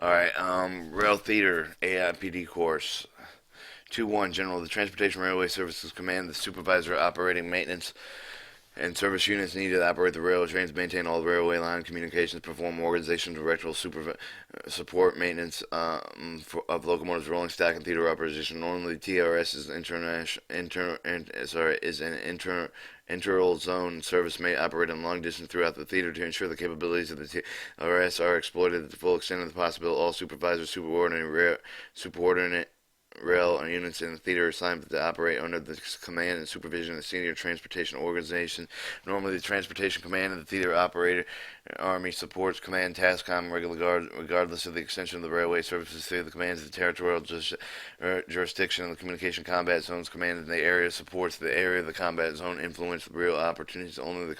Alright, Rail Theater, AIPD course. 2-1, General. The Transportation Railway Services Command, the supervisor operating maintenance and service units needed to operate the railway trains, maintain all railway line communications, perform organization, directional support, maintenance of locomotives, rolling stock, and theater operation. Normally, TRS is an integral zone service may operate in long distance throughout the theater to ensure the capabilities of the TRS are exploited to the full extent of the possible. All supervisors, subordinate rail units in the theater are assigned to operate under the command and supervision of the senior transportation organization. Normally, the transportation command of the theater operator Army supports command TASCOM regardless of the extension of the railway services through the commands of the territorial jurisdiction of the communication combat zones. Command in the area supports the area of the combat zone influence real opportunities only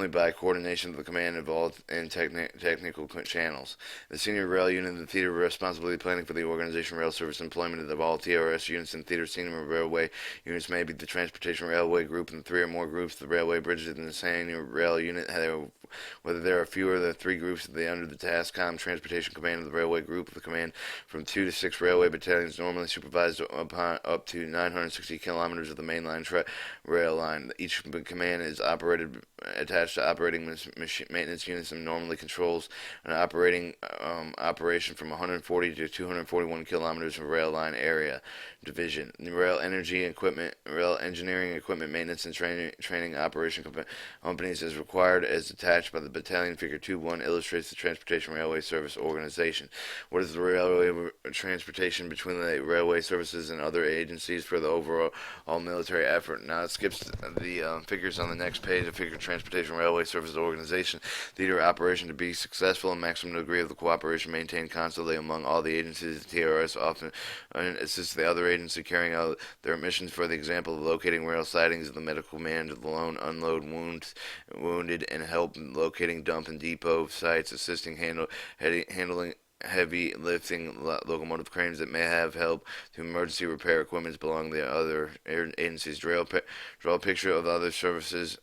by coordination of the command involved in technical channels. The senior rail unit in the theater responsibility planning for the organization, rail service, employment of all TRS units in theater. Senior railway units may be the transportation railway group and three or more groups. The railway bridges in the senior rail unit, whether there are fewer than three groups under the TASCOM transportation command of the railway group. The command from 2 to 6 railway battalions normally supervised upon up to 960 kilometers of the mainline rail line. Each command is attached to operating maintenance units and normally controls an operation from 140 to 241 kilometers of rail line area. Division: the rail engineering equipment maintenance and training operation companies is required as attached by the battalion. Figure 2.1 illustrates the transportation railway service organization. What is the railway transportation between the railway services and other agencies for the overall military effort? Now it skips the figures on the next page. A figure transportation railway services organization. Theater operation to be successful, a maximum degree of the cooperation maintained constantly among all the agencies. The TRS often assists the other agency carrying out their missions. For the example of locating rail sidings of the medical command, to loan, unload wounded, and help locating dump and depot sites, assisting handling heavy lifting locomotive cranes that may have help to emergency repair equipment belonging to the other agencies. Draw a picture of other services.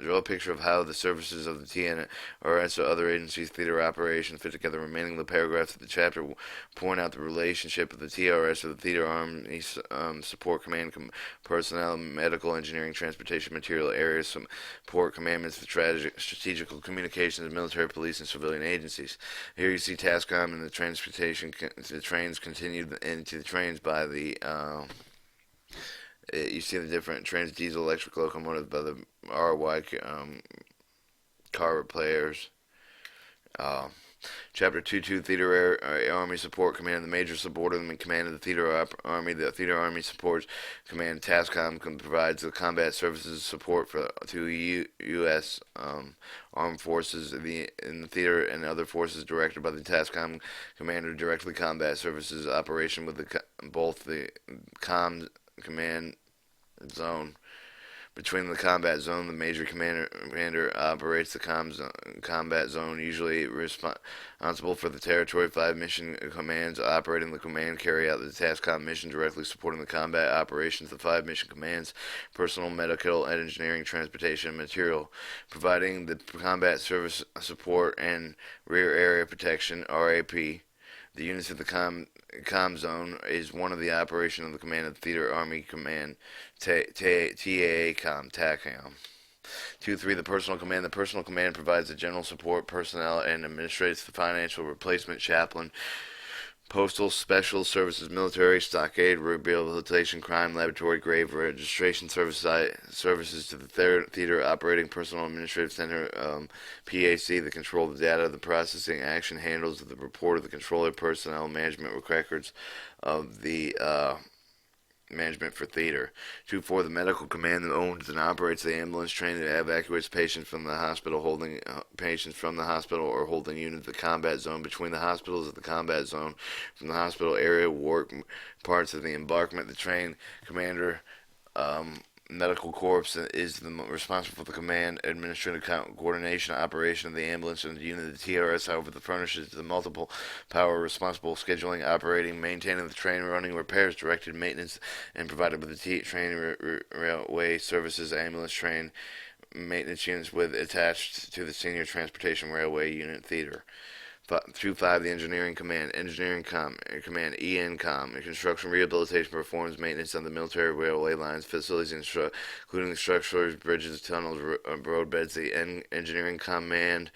Draw a picture of how the services of the TNRS or other agencies' theater operations fit together. Remaining the paragraphs of the chapter point out the relationship of the TRS or the Theater Army Support Command personnel, medical, engineering, transportation, material areas, support commandments for strategical communications, military, police, and civilian agencies. Here you see TASCOM and the trains continued into the trains by the you see the different trains, diesel, electric locomotives by the RY car repairs. Uh, Chapter 2.2 Theater Army Support Command. The major subordinate command of the Theater Army. The Theater Army Support Command TASCOM provides the combat services support to U.S. Armed Forces in the theater and other forces directed by the TASCOM commander. Directly combat services operation with both the command zone. Between the combat zone, the major commander operates the combat zone, usually responsible for the territory. 5 mission commands operating the command carry out the TASCOM mission, directly supporting the combat operations. The 5 mission commands: personal, medical, engineering, transportation, and material, providing the combat service support and rear area protection (RAP). The units of the com zone is one of the operation of the command of the Theater Army Command, TACOM, TACOM. 2.3 The Personal Command. The Personal Command provides the general support personnel and administrates the financial replacement, chaplain, postal, special services, military, stockade, rehabilitation, crime laboratory, grave registration services to the theater operating personnel administrative center, PAC, the control of the data, the processing action handles the report of the controller, personnel management records of the management for theater. 2.4 The Medical Command owns and operates the ambulance train that evacuates patients from the hospital, holding patients from the hospital or holding units of the combat zone. Between the hospitals of the combat zone, from the hospital area, work parts of the embarkment. The train commander medical corps is responsible for the command, administrative coordination, operation of the ambulance and the unit of the TRS. However, the furnishes the multiple power responsible scheduling, operating, maintaining the train, running repairs, directed maintenance, and provided with the train railway services ambulance train maintenance units with attached to the senior transportation railway unit theater. 2.5, the Engineering Command. Command ENCOM. Construction Rehabilitation performs maintenance on the military railway lines, facilities, including structures, bridges, tunnels, roadbeds. The Engineering Command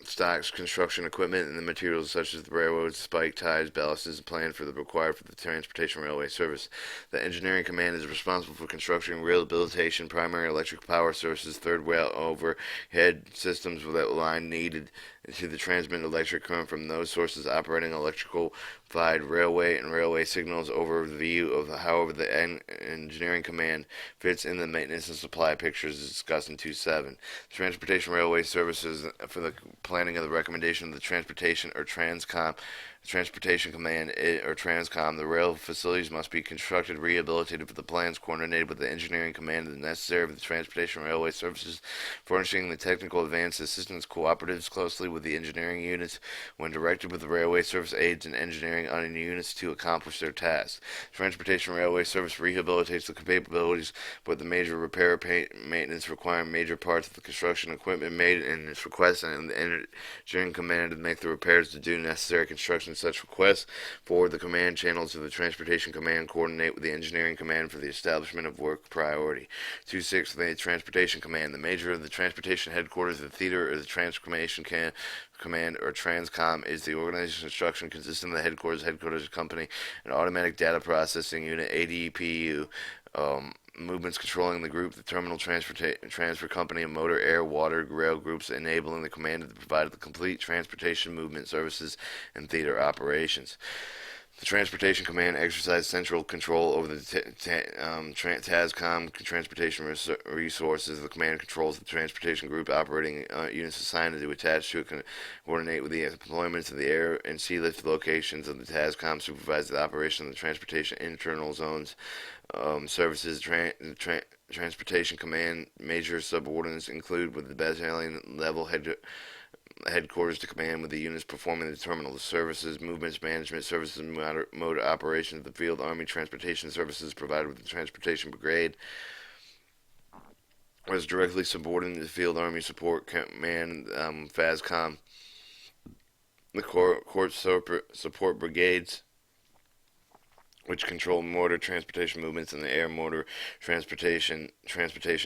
stocks construction equipment and the materials such as the railroads, spike ties, ballasts, planned for the required for the transportation railway service. The Engineering Command is responsible for construction, rehabilitation, primary electric power sources, third rail overhead systems that line needed to the transmit electric current from those sources, operating electrical railway and railway signals. Overview of however the Engineering Command fits in the maintenance and supply pictures is discussed in 2.7. Transportation railway services for the planning of the recommendation of the Transportation or Transportation Command or Transcom. The rail facilities must be constructed, rehabilitated for the plans, coordinated with the Engineering Command and necessary for the Transportation Railway Services, furnishing the technical advanced assistance cooperatives closely with the engineering units when directed with the railway service aids and engineering on units to accomplish their tasks. Transportation Railway Service rehabilitates the capabilities, but the major repair maintenance requiring major parts of the construction equipment made in its request, and the Engineering Command to make the repairs to do necessary construction. Such requests forward the command channels to the Transportation Command, coordinate with the Engineering Command for the establishment of work priority. 2.6. The Transportation Command. The major of the transportation headquarters of the theater or the Transportation Command or Transcom is the organizational structure consisting of the headquarters company, an automatic data processing unit, ADPU, movements controlling the group, the terminal transfer company, and motor, air, water, rail groups, enabling the commander to provide the complete transportation movement services and theater operations. The Transportation Command exercises central control over the TASCOM transportation resources. The command controls the transportation group operating units assigned to attach to it, coordinate with the deployments of the air and sea lift locations of the TASCOM, supervise the operation of the transportation internal zones services. Transportation Command major subordinates include with the battalion level headquarters to command with the units performing the terminal services, movements management services, motor operations of the field army transportation services provided with the transportation brigade. Was directly subordinate to the field army support command, FASCOM, the court support brigades, which control motor transportation movements in the air, motor transportation,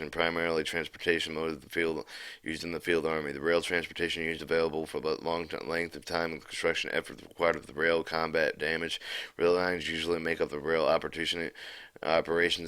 primarily transportation mode of the field used in the field army. The rail transportation used available for about long length of time of construction effort required of the rail combat damage. Rail lines usually make up the rail operations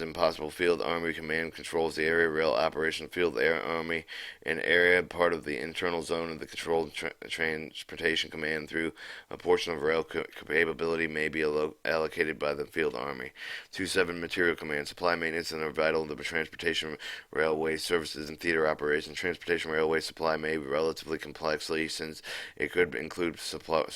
impossible. Field Army Command controls the area rail operation. Field Air Army an area part of the internal zone of the controlled Transportation Command. Through a portion of rail capability may be allocated by the Field Army. 2.7 Material Command. Supply maintenance and are vital to the transportation railway services and theater operations. Transportation railway supply may be relatively complexly since it could include support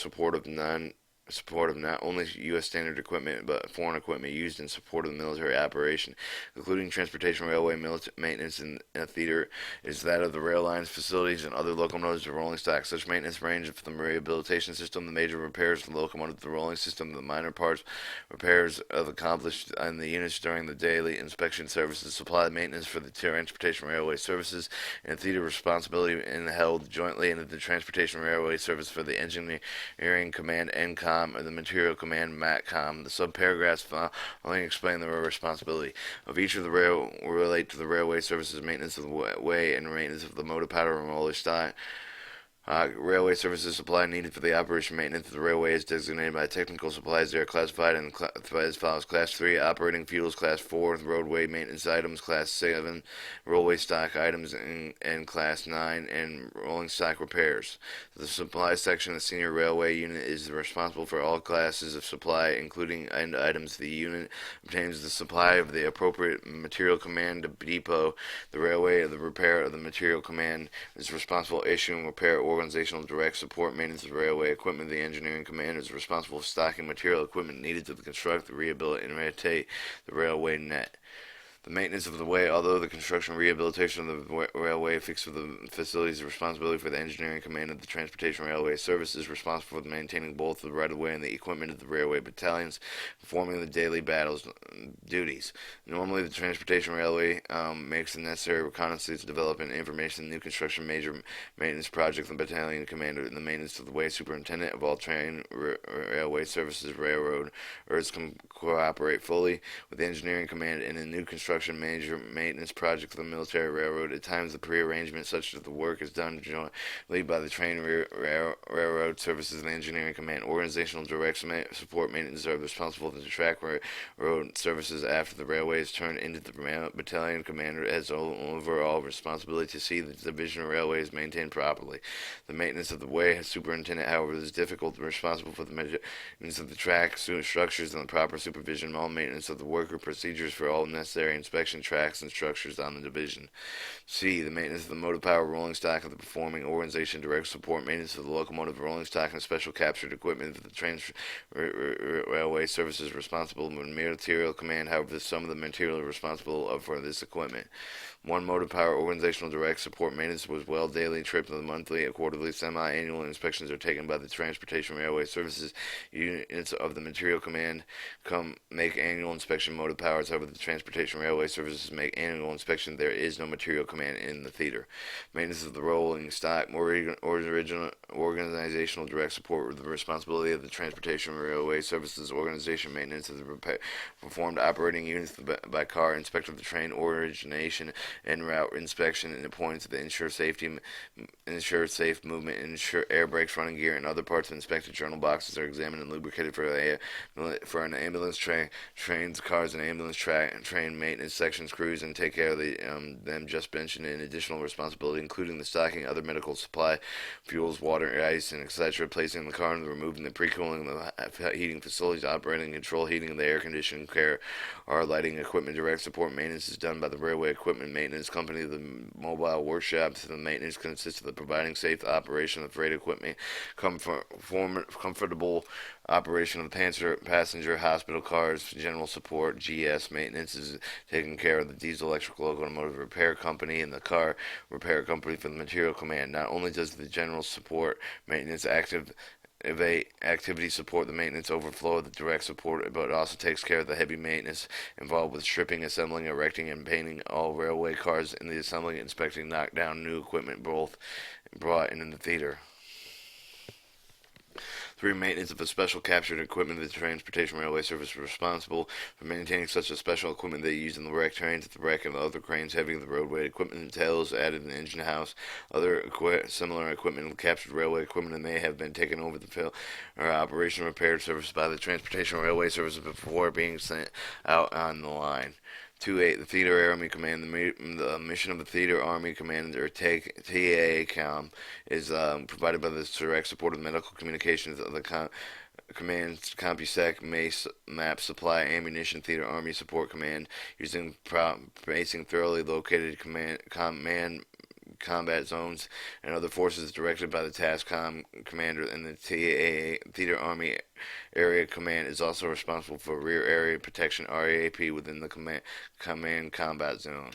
of not only U.S. standard equipment but foreign equipment used in support of the military operation, including transportation railway maintenance in a theater is that of the rail lines, facilities, and other locomotives of rolling stock. Such maintenance ranges from the rehabilitation system, the major repairs of the locomotive, the rolling system, the minor parts repairs of accomplished on the units during the daily inspection services, supply maintenance for the transportation railway services, and theater responsibility and held jointly in the transportation railway service for the Engineering Command NCOM or the Material Command MATCOM. The subparagraphs following explain the responsibility of each of the rail relate to the railway services, maintenance of the way, and maintenance of the motor power and roller stock. Railway services supply needed for the operation maintenance of the railway is designated by technical supplies. They are classified as follows: Class 3, operating fuels; Class 4, roadway maintenance items; Class 7, railway stock items; and Class 9, and rolling stock repairs. The supply section of the senior railway unit is responsible for all classes of supply, including end items. The unit obtains the supply of the appropriate material command depot. The railway of the repair of the material command is responsible for issuing repair organizational direct support maintenance of railway equipment. The engineering command is responsible for stocking material equipment needed to construct, rehabilitate, and rotate the railway net. The maintenance of the way, although the construction and rehabilitation of the railway fixed with the facilities is responsibility for the engineering command of the Transportation Railway Service, is responsible for maintaining both the right-of-way and the equipment of the railway battalions, performing the daily battles duties. Normally, the Transportation Railway makes the necessary reconnaissance, development, information, new construction, major maintenance projects, the battalion commander, and the maintenance of the way superintendent of all train, railway services, railroad, cooperate fully with the engineering command in a new construction major maintenance project of the military railroad. At times, the pre-arrangement such that the work is done jointly by the train railroad services and the engineering command. Organizational direct support maintenance are responsible for the track railroad services after the railway is turned into the battalion commander has overall responsibility to see that the division of railway is maintained properly. The maintenance of the way superintendent, however, is difficult and responsible for the maintenance of the track structures and the proper supervision of all maintenance of the worker procedures for all necessary inspection tracks and structures on the division. C. The maintenance of the motive power rolling stock of the performing organization, direct support maintenance of the locomotive rolling stock and special captured equipment of the train railway services responsible for material command. However, some of the material responsible for this equipment. One motive power organizational direct support maintenance was well daily, trip of the monthly, quarterly, semi-annual inspections are taken by the Transportation Railway Services units of the material command. Make annual inspection motive powers. However, the Transportation Railway Services make annual inspection. There is no material command in the theater. Maintenance of the rolling stock, more original organizational direct support with the responsibility of the Transportation Railway Services organization. Maintenance of the performed operating units by car inspector of the train origination en route inspection and appoints the ensure safe movement, ensure air brakes, running gear, and other parts of inspected journal boxes are examined and lubricated for an ambulance trains, cars, and ambulance train maintenance sections, crews, and take care of them just mentioned. In additional responsibility, including the stocking, other medical supply, fuels, water, ice, and etc., placing the car and removing the pre-cooling, the heating facilities, operating control, heating of the air conditioning, care, our lighting equipment, direct support maintenance is done by the railway equipment maintenance company, the mobile workshops. The maintenance consists of the providing safe operation of freight equipment, comfortable operation of the passenger hospital cars, general support. GS maintenance is taking care of the diesel electrical locomotive repair company and the car repair company for the material command. Not only does the general support maintenance activity support the maintenance overflow of the direct support, but it also takes care of the heavy maintenance involved with stripping, assembling, erecting, and painting all railway cars in the assembling, inspecting, knock down new equipment both brought in the theater. 3. Maintenance of a special captured equipment. The Transportation Railway Service is responsible for maintaining such a special equipment they use in the wreck trains, the wreck and other cranes heavy the roadway equipment and tails added in the engine house. Other similar equipment, captured railway equipment, may have been taken over the field or operation repaired service by the Transportation Railway Service before being sent out on the line. 2.8. The Theater Army Command. The mission of the Theater Army Command, or TACOM, is provided by the direct support of medical communications of the Command's CompuSec, Mace, Map, Supply, Ammunition, Theater Army Support Command, using basing thoroughly located command combat zones and other forces directed by the TASCOM commander, and the Theater Army Area Command is also responsible for rear area protection RAP within the command combat zone.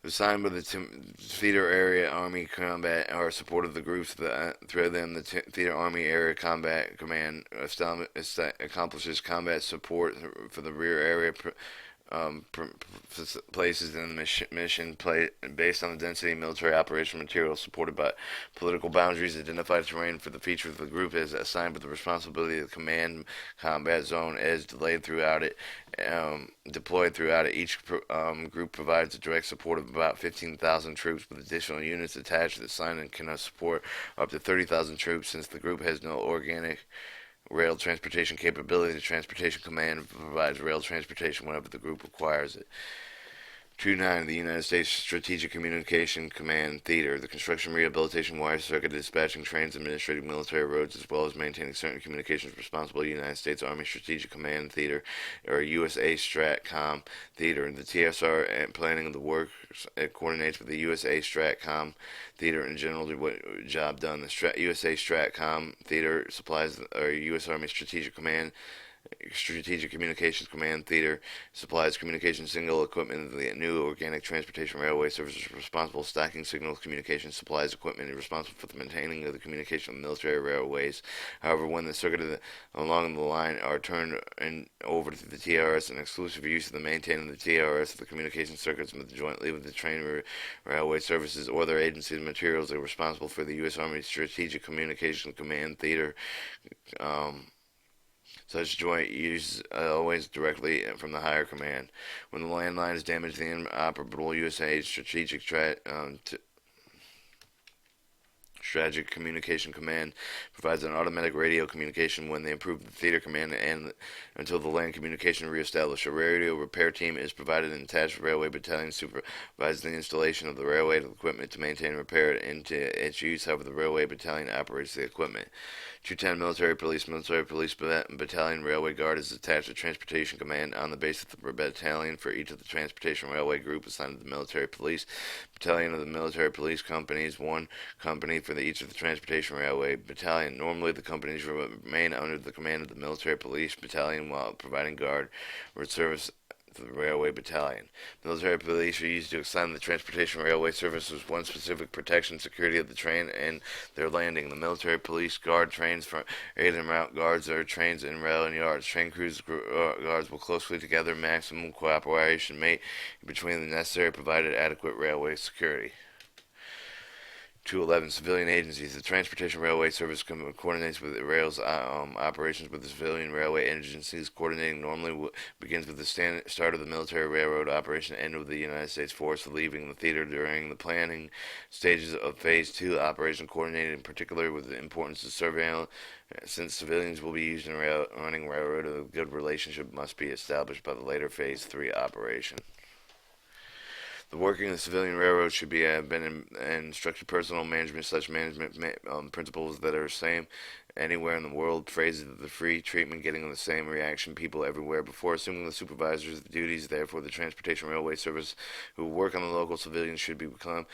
Assigned by the Theater Area Army Combat are support of the groups through them. The Theater Army Area Combat Command accomplishes combat support for the rear area places in the mission based on the density of military operation material supported by political boundaries. Identified terrain for the feature of the group is assigned with the responsibility of the command combat zone as deployed throughout it. Each group provides a direct support of about 15,000 troops with additional units attached that sign and can support up to 30,000 troops. Since the group has no organic rail transportation capability, the Transportation Command provides rail transportation whenever the group requires it. 2.9. The United States Strategic Communication Command Theater. The construction, rehabilitation, wire circuit, dispatching trains, administrating military roads, as well as maintaining certain communications responsible. United States Army Strategic Command Theater, or USA STRATCOM Theater. The TSR and planning of the work coordinates with the USA STRATCOM Theater in general to what job done. The USA STRATCOM Theater supplies, or U.S. Army Strategic Command Strategic Communications Command Theater supplies communication signal equipment. The new Organic Transportation Railway Service is responsible for stacking signals, communication supplies equipment, and responsible for the maintaining of the communication of military railways. However, when the circuit along the line are turned over to the TRS, an exclusive use of the maintaining the TRS of the communication circuits jointly with the train railway services or their agencies materials are responsible for the U.S. Army Strategic Communication Command Theater. Such joint use always directly from the higher command. When the landline is damaged, the inoperable USA Strategic Communication Command provides an automatic radio communication when they improve the theater command and until the land communication reestablished. A radio repair team is provided and attached railway battalion supervises the installation of the railway equipment to maintain and repair it into its use. However, the railway battalion operates the equipment. 210 Military Police Battalion Railway Guard is attached to Transportation Command on the base of the battalion for each of the Transportation Railway Group assigned to the Military Police Battalion of the Military Police Companies, one company for each of the Transportation Railway Battalion. Normally, the companies remain under the command of the Military Police Battalion while providing guard or service to the Railway Battalion. Military police are used to assign the Transportation Railway Service with one specific protection, security of the train and their landing. The Military Police Guard trains for aid and route guards or trains in rail and yards. Train crews guards will closely together. Maximum cooperation made between the necessary provided adequate railway security. 211 Civilian agencies. The Transportation Railway Service coordinates with the rail's operations with the civilian railway agencies. Coordinating normally begins with the start of the military railroad operation and with the United States Force leaving the theater during the planning stages of Phase 2 operation, coordinated in particular with the importance of surveillance. Since civilians will be used in running railroad, a good relationship must be established by the later Phase 3 operation. The working of the civilian railroad should be have been instructed personal management such management principles that are the same anywhere in the world. Phrases of the free treatment, getting the same reaction, people everywhere. Before assuming the supervisor's duties, therefore, the Transportation Railway Service who work on the local civilians should become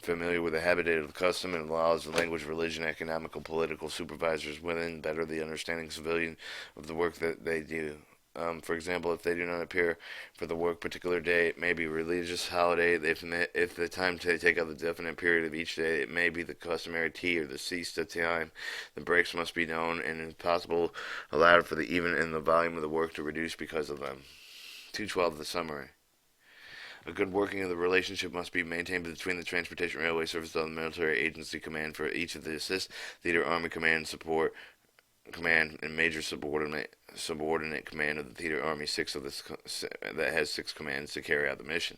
familiar with the habit, custom, and laws, the language, religion, economical, political supervisors within better the understanding civilian of the work that they do. For example, if they do not appear for the work particular day, it may be a religious holiday. If the time to take out the definite period of each day, it may be the customary tea or the siesta time. The breaks must be known and, if possible, allowed for the even and the volume of the work to reduce because of them. 212. The summary. A good working of the relationship must be maintained between the Transportation Railway Service and the Military Agency Command for each of the assist, theater, Army Command, Support Command, and Major Subordinate Command of the Theater Army, that has 6 commands to carry out the mission.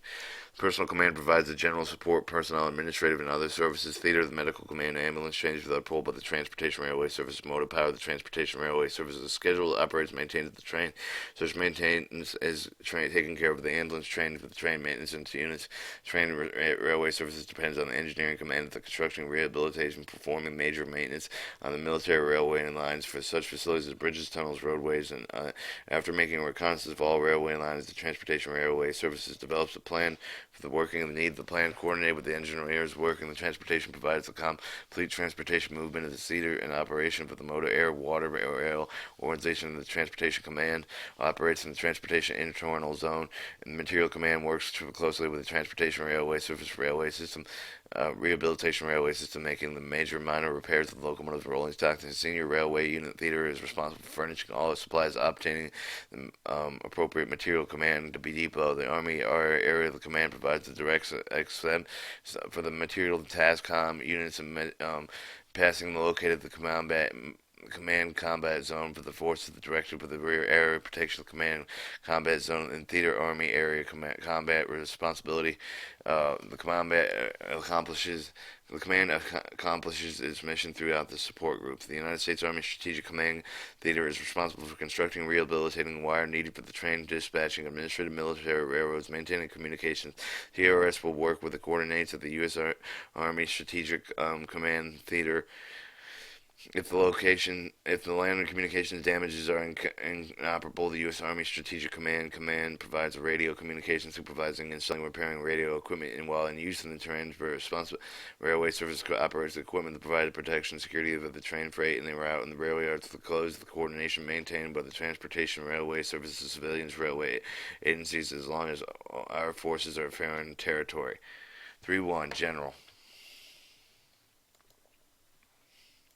Personal Command provides the general support, personnel, administrative, and other services. Theater, the Medical Command, ambulance changes without pulled by the Transportation Railway Service. Motor power, the Transportation Railway Service is scheduled, operates, maintains the train. Such maintenance is taken care of the ambulance train for the train maintenance into units. Train railway services depends on the engineering command of the construction, rehabilitation, performing major maintenance on the military railway and lines for such facilities as bridges, tunnels, roadways, and after making a reconnaissance of all railway lines, the Transportation Railway Services develops a plan for the working of the need. The plan coordinated with the engineers working the transportation provides the complete transportation movement of the theater and operation for the motor, air, water, rail organization of the Transportation Command operates in the Transportation Internal Zone, and the Material Command works closely with the Transportation Railway Service railway system. Rehabilitation railway system, making the major minor repairs of the locomotives, rolling stock. The senior railway unit theater is responsible for furnishing all the supplies, obtaining the appropriate material command to be depot. The Army area of the command provides the direct access for the material task units and passing the located the command combat zone for the forces of the directive of the rear area protection command combat zone and theater army area combat responsibility. The command accomplishes its mission throughout the support groups. The United States Army Strategic Command Theater is responsible for constructing, rehabilitating wire needed for the train dispatching, administrative military railroads, maintaining communications. TRS will work with the coordinates of the U.S. Army Strategic Command Theater If the land and communications damages are inoperable, the U.S. Army Strategic Command provides radio communication, supervising, installing, repairing radio equipment, and while in use in the terrain, for responsible railway service operates the equipment that provided protection and security of the train freight and the route, and the railway yards to close. The coordination maintained by the transportation railway services, civilians, railway agencies, as long as our forces are foreign territory. 3-1 General.